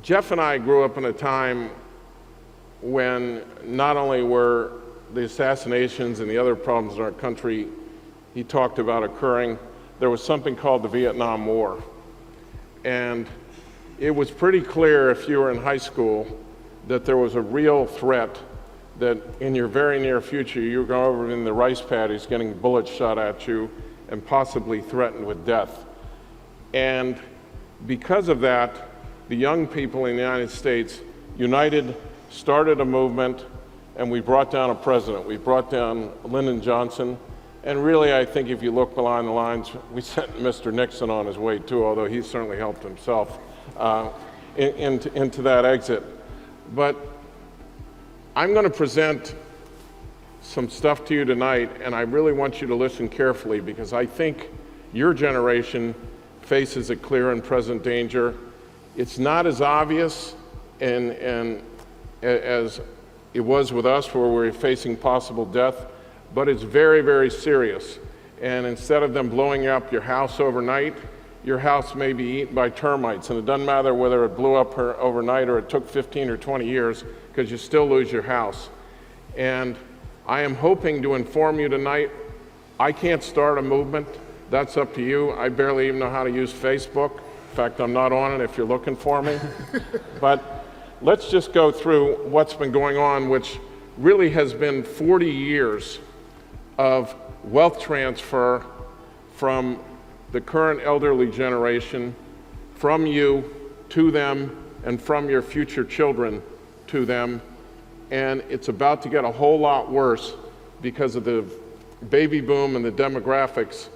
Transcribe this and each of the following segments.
Jeff and I grew up in a time when not only were the assassinations and the other problems in our country he talked about occurring, there was something called the Vietnam War. And it was pretty clear if you were in high school that there was a real threat that in your very near future you were going over in the rice paddies getting bullets shot at you and possibly threatened with death. And because of that, the young people in the United States united, started a movement, and we brought down a president. We brought down Lyndon Johnson, and really I think if you look behind the lines, we sent Mr. Nixon on his way too, although he certainly helped himself into that exit. But I'm going to present some stuff to you tonight, and I really want you to listen carefully because I think your generation faces a clear and present danger. It's not as obvious and as it was with us where we're facing possible death, but it's very, very serious. And instead of them blowing up your house overnight, your house may be eaten by termites. And it doesn't matter whether it blew up overnight or it took 15 or 20 years, because you still lose your house. And I am hoping to inform you tonight. I can't start a movement. That's up to you. I barely even know how to use Facebook. In fact, I'm not on it if you're looking for me. But let's just go through what's been going on, which really has been 40 years of wealth transfer from the current elderly generation, from you to them, and from your future children to them. And it's about to get a whole lot worse because of the baby boom and the demographics.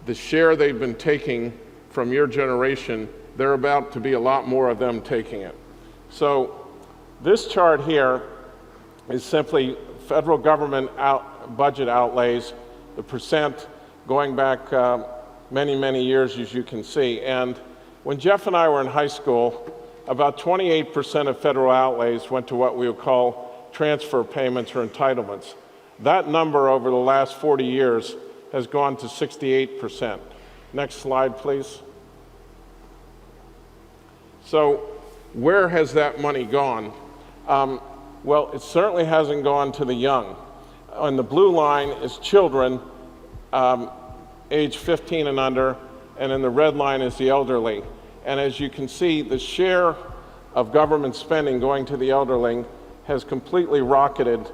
The share they've been taking from your generation, they're about to be a lot more of them taking it. So this chart here is simply federal government budget outlays, the percent going back many, many years, as you can see. And when Jeff and I were in high school, about 28% of federal outlays went to what we would call transfer payments or entitlements. That number over the last 40 years has gone to 68%. Next slide, please. So where has that money gone? Well, it certainly hasn't gone to the young. On the blue line is children age 15 and under, and in the red line is the elderly. And as you can see, the share of government spending going to the elderly has completely rocketed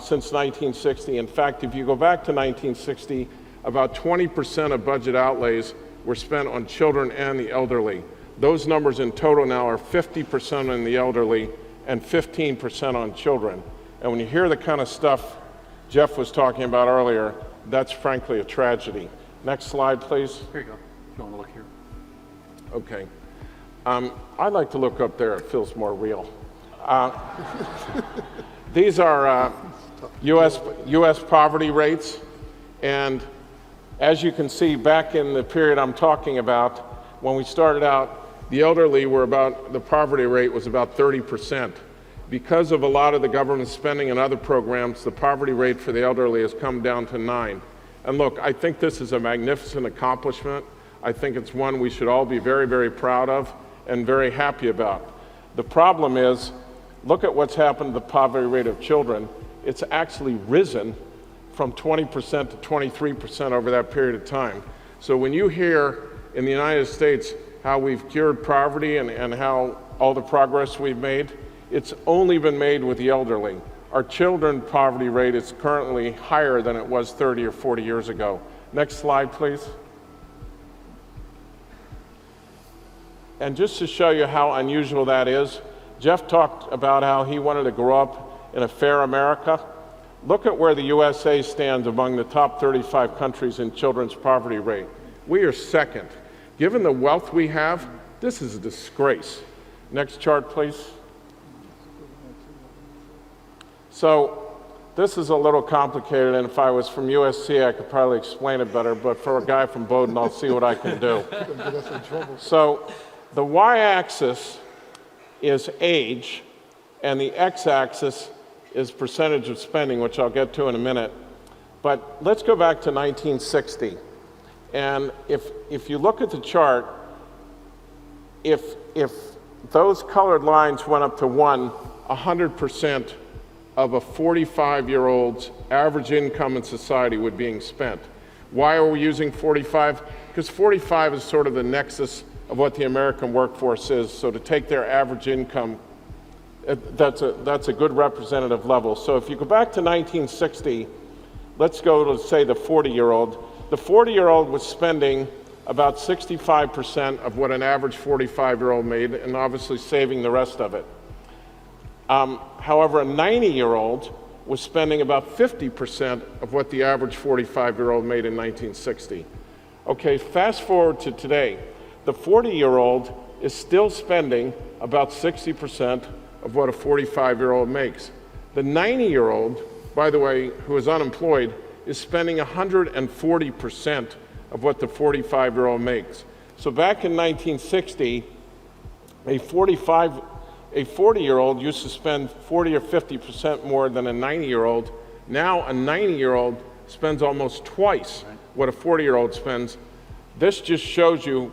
since 1960. In fact, if you go back to 1960, about 20% of budget outlays were spent on children and the elderly. Those numbers in total now are 50% on the elderly and 15% on children. And when you hear the kind of stuff Jeff was talking about earlier, that's frankly a tragedy. Next slide, please. Here you go. You want to look here? Okay. I'd like to look up there. It feels more real. These are U.S. poverty rates. And as you can see, back in the period I'm talking about, when we started out, the elderly were the poverty rate was about 30%. Because of a lot of the government spending and other programs, the poverty rate for the elderly has come down to 9%. And look, I think this is a magnificent accomplishment. I think it's one we should all be very, very proud of and very happy about. The problem is, look at what's happened to the poverty rate of children. It's actually risen from 20% to 23% over that period of time. So when you hear in the United States how we've cured poverty and how all the progress we've made, it's only been made with the elderly. Our children poverty rate is currently higher than it was 30 or 40 years ago. Next slide, please. And just to show you how unusual that is, Jeff talked about how he wanted to grow up in a fair America. Look at where the USA stands among the top 35 countries in children's poverty rate. We are second. Given the wealth we have, this is a disgrace. Next chart, please. So this is a little complicated, and if I was from USC, I could probably explain it better, but for a guy from Bowdoin, I'll see what I can do. So the y-axis is age, and the x-axis is percentage of spending, which I'll get to in a minute. But let's go back to 1960. And if you look at the chart, if those colored lines went up to 100% of a 45-year-old's average income in society would being spent. Why are we using 45? Because 45 is sort of the nexus of what the American workforce is. So to take their average income, that's a good representative level. So if you go back to 1960, let's go to, say, the 40-year-old. The 40-year-old was spending about 65% of what an average 45-year-old made, and obviously saving the rest of it. However, a 90-year-old was spending about 50% of what the average 45-year-old made in 1960. Okay, fast forward to today. The 40-year-old is still spending about 60% of what a 45-year-old makes. The 90-year-old, by the way, who is unemployed, is spending 140% of what the 45-year-old makes. So back in 1960, a 40-year-old used to spend 40 or 50% more than a 90-year-old. Now a 90-year-old spends almost twice what a 40-year-old spends. This just shows you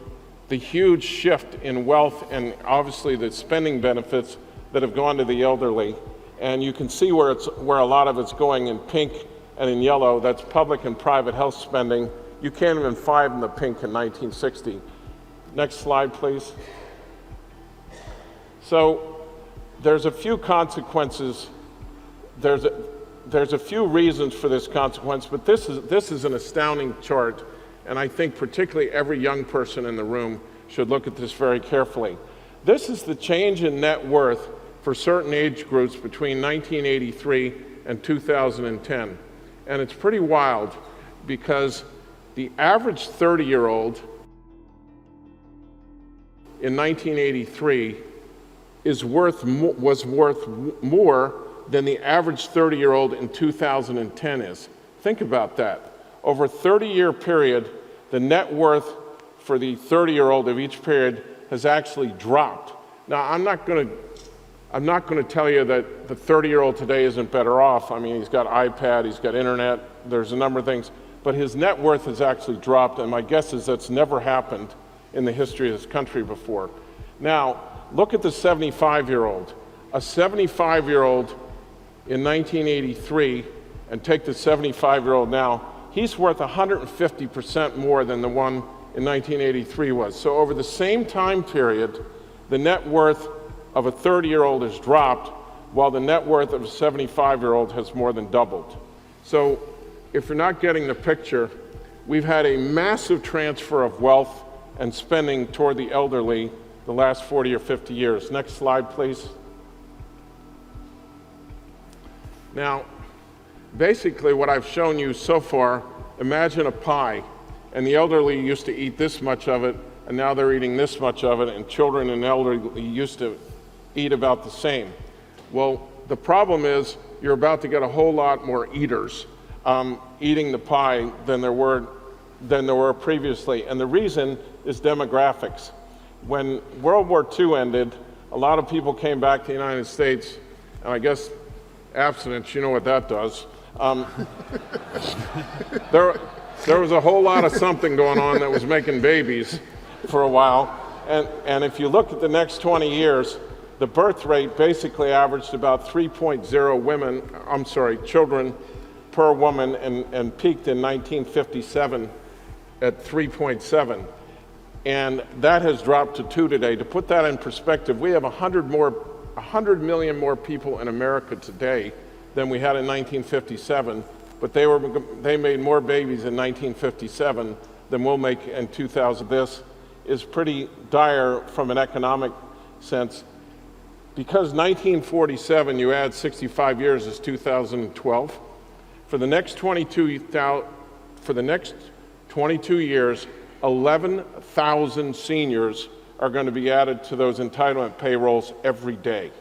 the huge shift in wealth and obviously the spending benefits that have gone to the elderly. And you can see where a lot of it's going in pink and in yellow. That's public and private health spending. You can't even find in the pink in 1960. Next slide, please. So there's a few consequences. There's a few reasons for this consequence, but this is an astounding chart, and I think particularly every young person in the room should look at this very carefully. This is the change in net worth for certain age groups between 1983 and 2010. And it's pretty wild because the average 30-year-old in 1983 was worth more than the average 30-year-old in 2010 is. Think about that. Over a 30-year period, the net worth for the 30-year-old of each period has actually dropped. Now, I'm not going to tell you that the 30-year-old today isn't better off. I mean, he's got iPad, he's got internet, there's a number of things, but his net worth has actually dropped, and my guess is that's never happened in the history of this country before. Now, look at the 75-year-old. A 75-year-old in 1983, and take the 75-year-old now, he's worth 150% more than the one in 1983 was. So over the same time period, the net worth of a 30-year-old has dropped, while the net worth of a 75-year-old has more than doubled. So if you're not getting the picture, we've had a massive transfer of wealth and spending toward the elderly the last 40 or 50 years. Next slide, please. Now, basically what I've shown you so far, imagine a pie, and the elderly used to eat this much of it, and now they're eating this much of it, and children and elderly used to eat about the same. Well, the problem is you're about to get a whole lot more eaters eating the pie than there were previously, and the reason is demographics. When World War II ended, a lot of people came back to the United States, and I guess abstinence, you know what that does. There was a whole lot of something going on that was making babies for a while, and if you look at the next 20 years, the birth rate basically averaged about 3.0 children per woman, and peaked in 1957 at 3.7. And that has dropped to 2 today. To put that in perspective, we have 100 million more people in America today than we had in 1957, but they made more babies in 1957 than we'll make in 2000. This is pretty dire from an economic sense. Because 1947, you add 65 years, is 2012. For the next 22 years, 11,000 seniors are going to be added to those entitlement payrolls every day.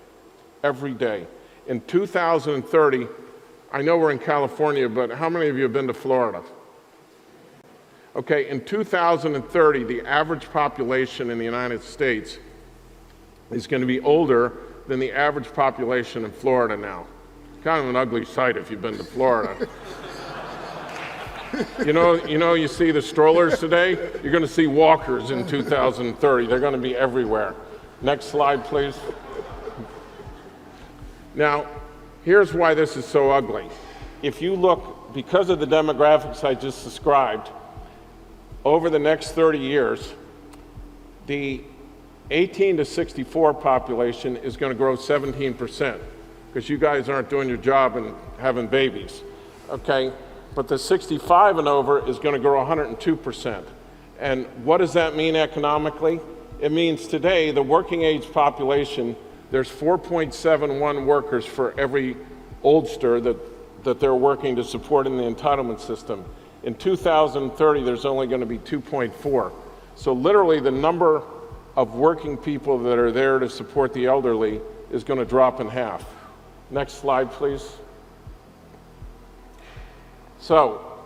Every day. In 2030, I know we're in California, but how many of you have been to Florida? Okay, in 2030, the average population in the United States is going to be older than the average population in Florida now. Kind of an ugly sight if you've been to Florida. You see the strollers today? You're going to see walkers in 2030. They're going to be everywhere. Next slide, please. Now, here's why this is so ugly. If you look, because of the demographics I just described, over the next 30 years, the 18 to 64 population is going to grow 17%, because you guys aren't doing your job and having babies, okay? But the 65 and over is going to grow 102%. And what does that mean economically? It means today, the working age population, there's 4.71 workers for every oldster that they're working to support in the entitlement system. In 2030, there's only going to be 2.4. So literally the number of working people that are there to support the elderly is going to drop in half. Next slide, please. So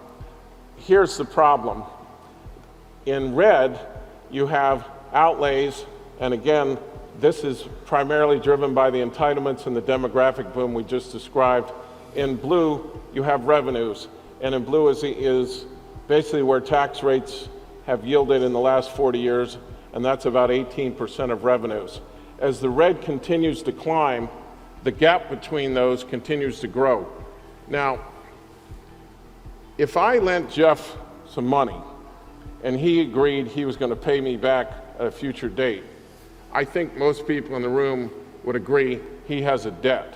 here's the problem. In red, you have outlays, and again, this is primarily driven by the entitlements and the demographic boom we just described. In blue, you have revenues, and in blue is basically where tax rates have yielded in the last 40 years, and that's about 18% of revenues. As the red continues to climb, the gap between those continues to grow. Now, if I lent Jeff some money, and he agreed he was going to pay me back at a future date, I think most people in the room would agree he has a debt,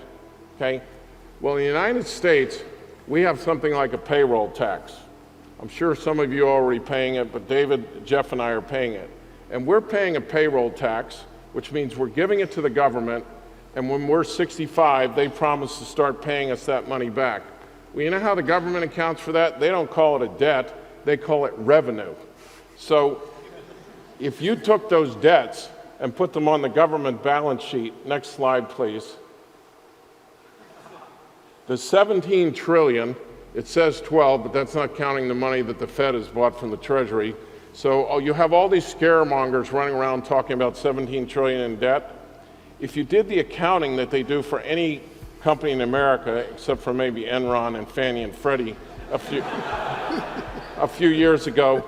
okay? Well, in the United States, we have something like a payroll tax. I'm sure some of you are already paying it, but David, Jeff, and I are paying it. And we're paying a payroll tax, which means we're giving it to the government, and when we're 65, they promise to start paying us that money back. Well, you know how the government accounts for that? They don't call it a debt, they call it revenue. So if you took those debts and put them on the government balance sheet, next slide, please. The 17 trillion, it says 12, but that's not counting the money that the Fed has bought from the Treasury. So you have all these scaremongers running around talking about 17 trillion in debt. If you did the accounting that they do for any company in America, except for maybe Enron and Fannie and Freddie a few years ago,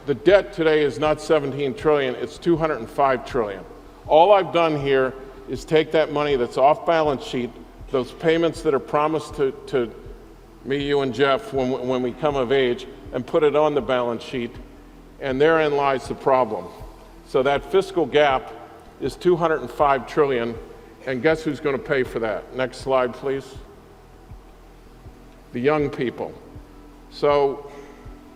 the debt today is not 17 trillion, it's 205 trillion. All I've done here is take that money that's off balance sheet, those payments that are promised to me, you, and Jeff when we come of age, and put it on the balance sheet, and therein lies the problem. So that fiscal gap is 205 trillion, and guess who's going to pay for that? Next slide, please. The young people. So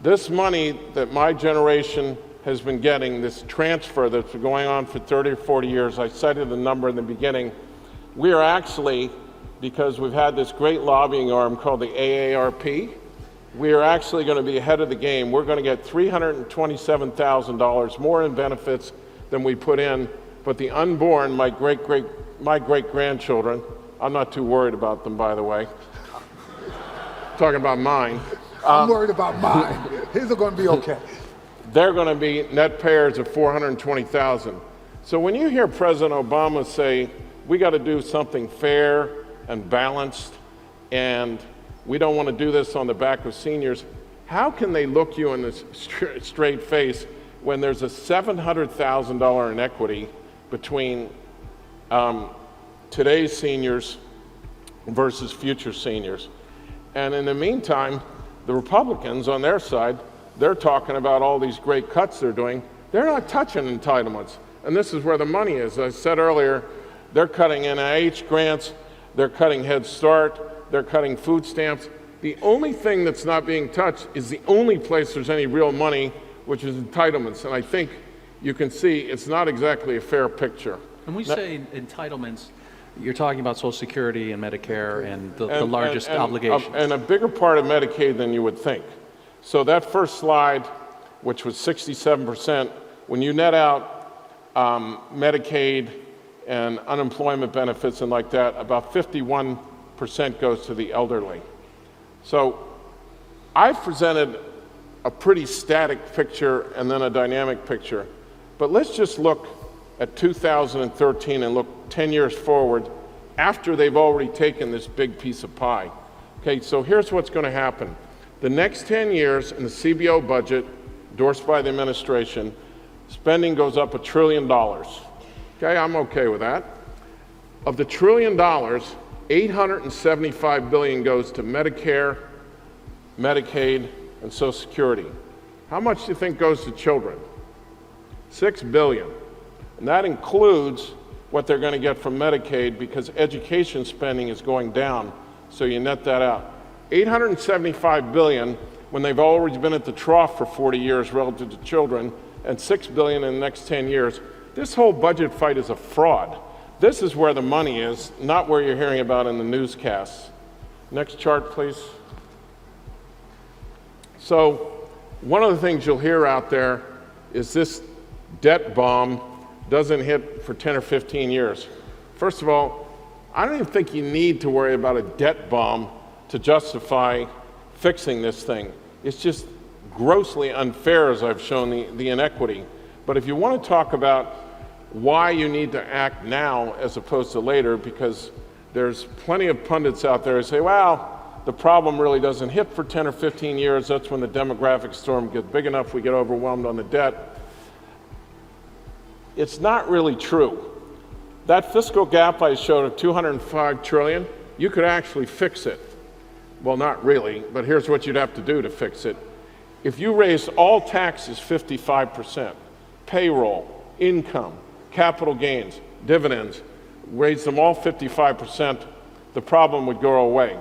this money that my generation has been getting, this transfer that's been going on for 30 or 40 years, I cited the number in the beginning, we are actually, because we've had this great lobbying arm called the AARP, we are actually going to be ahead of the game. We're going to get $327,000 more in benefits than we put in, but the unborn, my great-grandchildren, I'm not too worried about them, by the way. Talking about mine. I'm worried about mine. His are going to be okay. They're going to be net payers of $420,000. So when you hear President Obama say, we got to do something fair and balanced, and we don't want to do this on the back of seniors, how can they look you in the straight face when there's a $700,000 inequity between today's seniors versus future seniors? And in the meantime, the Republicans on their side, they're talking about all these great cuts they're doing. They're not touching entitlements. And this is where the money is. As I said earlier, they're cutting NIH grants, they're cutting Head Start, they're cutting food stamps. The only thing that's not being touched is the only place there's any real money, which is entitlements. And I think you can see it's not exactly a fair picture. When we say entitlements, you're talking about Social Security and Medicare and the largest obligations. And a bigger part of Medicaid than you would think. So that first slide, which was 67%, when you net out Medicaid and unemployment benefits and like that, about 51% goes to the elderly. So I've presented a pretty static picture and then a dynamic picture. But let's just look at 2013 and look 10 years forward after they've already taken this big piece of pie. Okay, so here's what's going to happen. The next 10 years in the CBO budget, endorsed by the administration, spending goes up $1 trillion. Okay, I'm okay with that. Of the $1 trillion, $875 billion goes to Medicare, Medicaid, and Social Security. How much do you think goes to children? $6 billion. And that includes what they're going to get from Medicaid because education spending is going down, so you net that out. $875 billion when they've already been at the trough for 40 years relative to children, and $6 billion in the next 10 years. This whole budget fight is a fraud. This is where the money is, not where you're hearing about in the newscasts. Next chart, please. So one of the things you'll hear out there is this debt bomb doesn't hit for 10 or 15 years. First of all, I don't even think you need to worry about a debt bomb to justify fixing this thing. It's just grossly unfair, as I've shown, the inequity. But if you want to talk about why you need to act now as opposed to later, because there's plenty of pundits out there who say, well, the problem really doesn't hit for 10 or 15 years. That's when the demographic storm gets big enough, we get overwhelmed on the debt. It's not really true. That fiscal gap I showed of $205 trillion, you could actually fix it. Well, not really, but here's what you'd have to do to fix it. If you raise all taxes 55%, payroll, income, capital gains, dividends, raise them all 55%, the problem would go away.